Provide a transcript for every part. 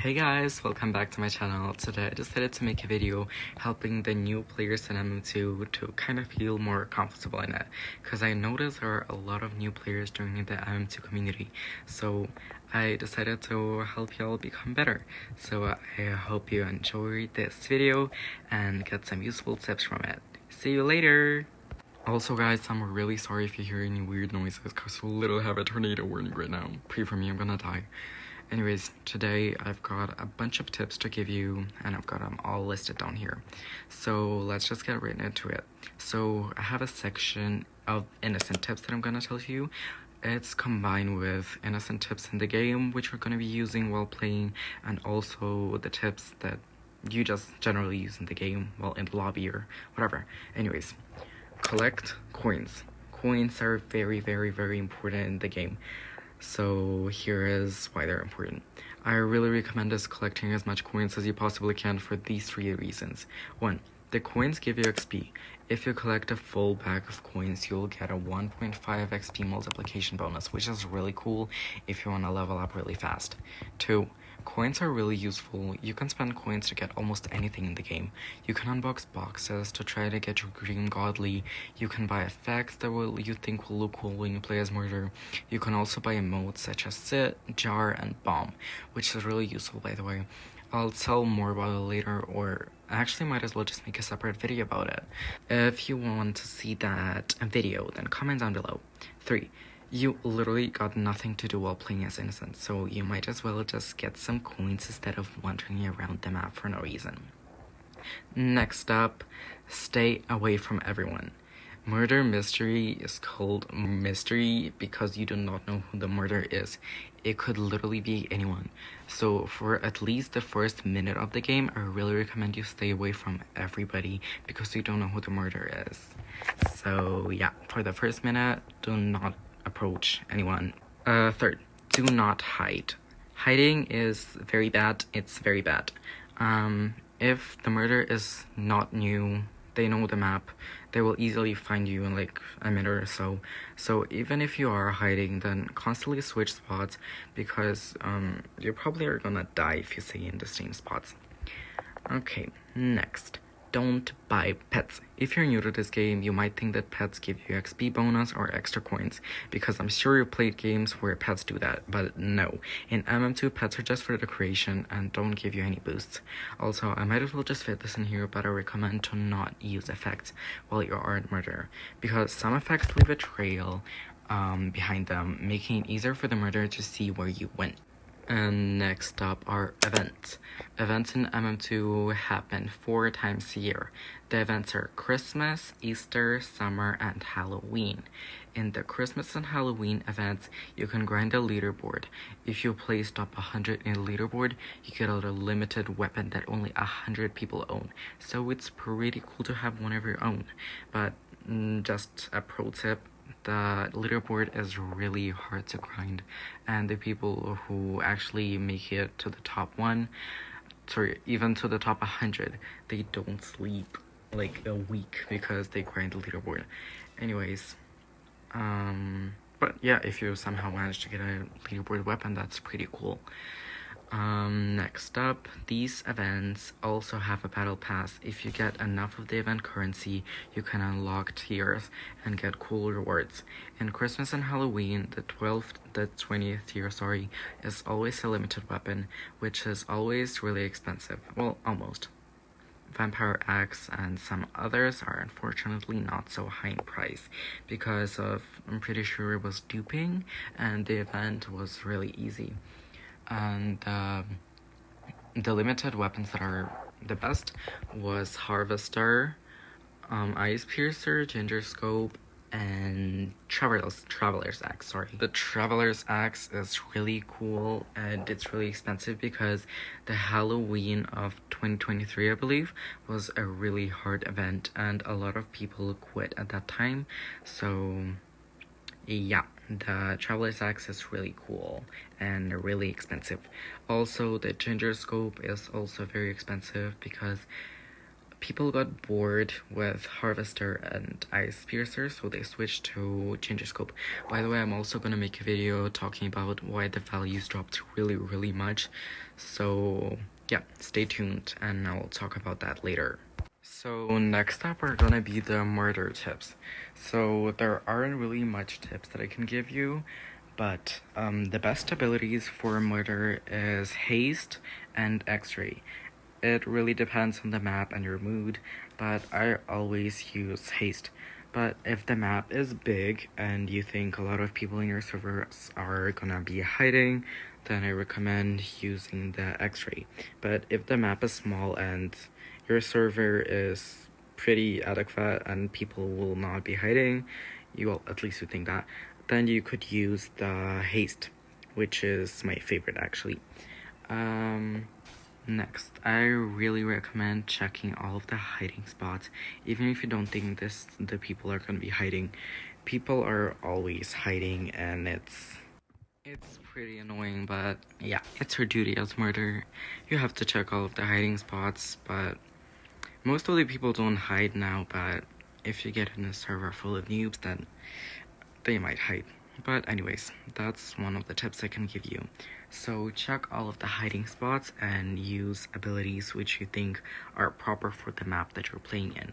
Hey guys, welcome back to my channel. Today I decided to make a video helping the new players in MM2 to kind of feel more comfortable in it, because I noticed there are a lot of new players joining the MM2 community, so I decided to help y'all become better. So I hope you enjoy this video and get some useful tips from it. See you later! Also guys, I'm really sorry if you hear any weird noises, because we literally have a tornado warning right now. Pray for me, I'm gonna die. Anyways, today I've got a bunch of tips to give you, and I've got them all listed down here. So let's just get right into it. So I have a section of innocent tips that I'm gonna tell you. It's combined with innocent tips in the game, which we're gonna be using while playing, and also the tips that you just generally use in the game while in the lobby or whatever. Anyways, collect coins. Coins are very, very, very important in the game. So here is why they're important. I really recommend us collecting as much coins as you possibly can for these 3 reasons. 1. The coins give you XP. If you collect a full bag of coins, you'll get a 1.5 XP multiplication bonus, which is really cool if you want to level up really fast. 2. Coins are really useful. You can spend coins to get almost anything in the game. You can unbox boxes to try to get your dream godly. You can buy effects that you think will look cool when you play as murder. You can also buy emotes such as sit, jar, and bomb, which is really useful, by the way. I'll tell more about it later, or I actually might as well just make a separate video about it. If you want to see that video, then comment down below. 3. You literally got nothing to do while playing as innocent, so you might as well just get some coins instead of wandering around the map for no reason. Next up, stay away from everyone. Murder mystery is called mystery because you do not know who the murderer is. It could literally be anyone. So for at least the first minute of the game, I really recommend you stay away from everybody because you don't know who the murderer is. So yeah, for the first minute, do not approach anyone. 3rd, do not hide. Hiding is very bad. It's very bad. If the murderer is not new, they know the map, they will easily find you in like a minute or so. So even if you are hiding, then constantly switch spots because you probably are gonna die if you stay in the same spots. Okay, next. Don't buy pets. If you're new to this game, you might think that pets give you XP bonus or extra coins, because I'm sure you played games where pets do that, but no. In MM2, pets are just for decoration and don't give you any boosts. Also, I might as well just fit this in here, but I recommend to not use effects while you are in murder, because some effects leave a trail behind them, making it easier for the murderer to see where you went. And next up are events. Events in MM2 happen 4 times a year. The events are Christmas, Easter, Summer, and Halloween. In the Christmas and Halloween events, you can grind a leaderboard. If you place top 100 in a leaderboard, you get a limited weapon that only 100 people own. So it's pretty cool to have one of your own. But just a pro tip, the leaderboard is really hard to grind, and the people who actually make it to the top even to the top 100, they don't sleep like a week because they grind the leaderboard. Anyways, but yeah, if you somehow manage to get a leaderboard weapon, that's pretty cool. Next up, these events also have a battle pass. If you get enough of the event currency, you can unlock tiers and get cool rewards. In Christmas and Halloween, the 20th tier, is always a limited weapon, which is always really expensive. Well, almost. Vampire Axe and some others are unfortunately not so high in price because I'm pretty sure it was duping and the event was really easy. And the limited weapons that are the best was Harvester, Ice Piercer, Ginger Scope, and Traveler's Axe, The Traveler's Axe is really cool, and it's really expensive because the Halloween of 2023, I believe, was a really hard event, and a lot of people quit at that time, so yeah, the Traveler's Axe is really cool and really expensive. Also, the Ginger Scope is also very expensive because people got bored with Harvester and Ice Piercer, so they switched to Ginger Scope. By the way, I'm also gonna make a video talking about why the values dropped really much. So yeah, stay tuned and I'll talk about that later. So next up are gonna be the murder tips. So there aren't really much tips that I can give you, but the best abilities for murder is haste and x-ray. It really depends on the map and your mood, but I always use haste. But if the map is big and you think a lot of people in your servers are gonna be hiding, then I recommend using the x-ray. But if the map is small and your server is pretty adequate and people will not be hiding, at least you think that, then you could use the haste, which is my favorite actually. Next, I really recommend checking all of the hiding spots, even if you don't think the people are gonna be hiding. People are always hiding, and it's pretty annoying, but yeah, it's your duty as murder. You have to check all of the hiding spots, but most of the people don't hide now, but if you get in a server full of noobs, then they might hide. But anyways, that's one of the tips I can give you. So check all of the hiding spots and use abilities which you think are proper for the map that you're playing in.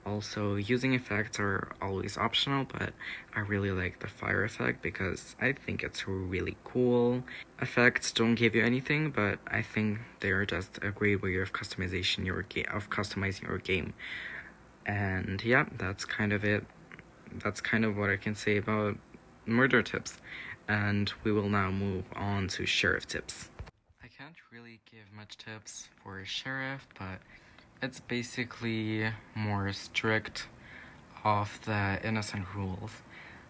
Also, using effects are always optional, but I really like the fire effect because I think it's really cool. Effects don't give you anything, but I think they're just a great way of customizing your game. And yeah, that's kind of it. That's kind of what I can say about murder tips, and we will now move on to sheriff tips. I can't really give much tips for sheriff, but it's basically more strict of the innocent rules.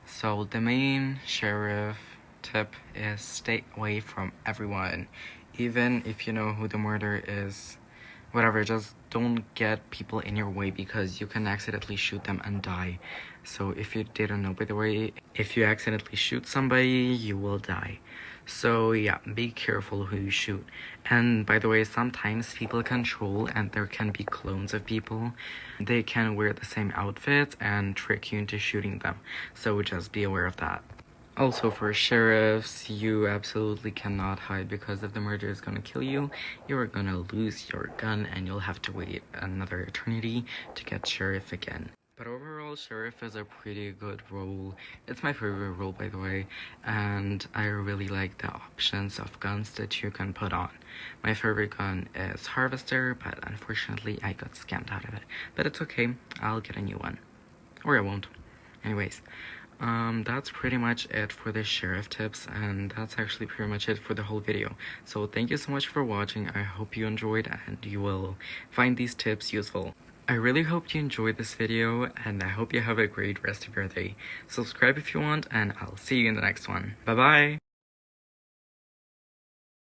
So the main sheriff tip is stay away from everyone, even if you know who the murderer is. Whatever, just don't get people in your way because you can accidentally shoot them and die. So if you didn't know, by the way, if you accidentally shoot somebody, you will die. So yeah, be careful who you shoot. And by the way, sometimes people can troll and there can be clones of people. They can wear the same outfits and trick you into shooting them. So just be aware of that. Also, for sheriffs, you absolutely cannot hide because if the murderer is gonna kill you, you're gonna lose your gun and you'll have to wait another eternity to get sheriff again. But overall, sheriff is a pretty good role. It's my favorite role, by the way, and I really like the options of guns that you can put on. My favorite gun is harvester, but unfortunately I got scammed out of it. But it's okay, I'll get a new one. Or I won't. Anyways, that's pretty much it for the sheriff tips, and that's actually pretty much it for the whole video. So thank you so much for watching. I hope you enjoyed and you will find these tips useful. I really hope you enjoyed this video, and I hope you have a great rest of your day. Subscribe if you want, and I'll see you in the next one. Bye bye!